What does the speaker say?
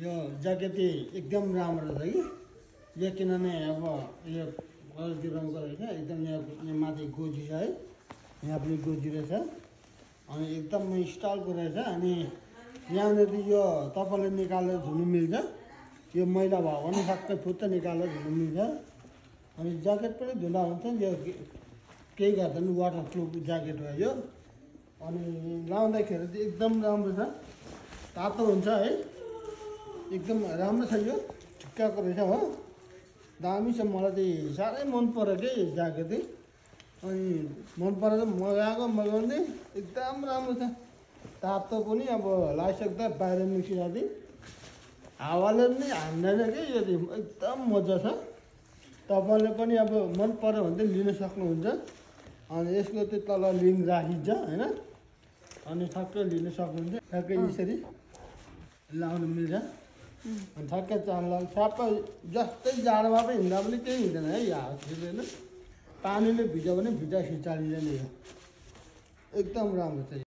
यो ज्याकेट एकदम राम्रो छ कि यो किनभने अब यो गल्ती रङको रहेछ एकदम यहाँ माथि गोजी छ है यहाँ पनि गोजी रहेछ अनि एकदम स्टाइलको रहेछ अनि यहाँनिर यो तपाईँले निकालेर धुनु मिल्छ यो मैला भयो भने सबै फुत्त निकालेर धुनु मिल्छ अनि ज्याकेट पनि धुँदा हुन्छ यो केही गर्दैन वाटर प्रुफ ज्याकेट हो यो अनि लाउँदाखेरि चाहिँ एकदम राम्रो छ तातो हुन्छ है एकदम राम्रो छ यो ठिक्काको रहेछ हो दामी छ मलाई चाहिँ साह्रै मन पर्यो कि ज्याकेट चाहिँ अनि मन परेर मगाउने एकदम राम्रो छ तातो पनि अब लगाइसक्दा बाहिर निस्किँदा हावाले पनि हान्दैन कि यो एकदम मजा छ तपाईँले पनि अब मन पर्यो भने चाहिँ लिन सक्नुहुन्छ अनि यसको चाहिँ तल लिङ्क राखिन्छ होइन अनि ठक्कै लिन सक्नुहुन्छ ठ्याक्कै यसरी लाउनु मिल्छ अनि ठ्याक्कै चाल्ला ठ्याप्पै जस्तै जाडोमा पनि हिँड्दा पनि केही हुँदैन है हात छिर्दैन पानीले भिज्यो भने भिजा खिचालिँदैन यो एकदम राम्रो छ।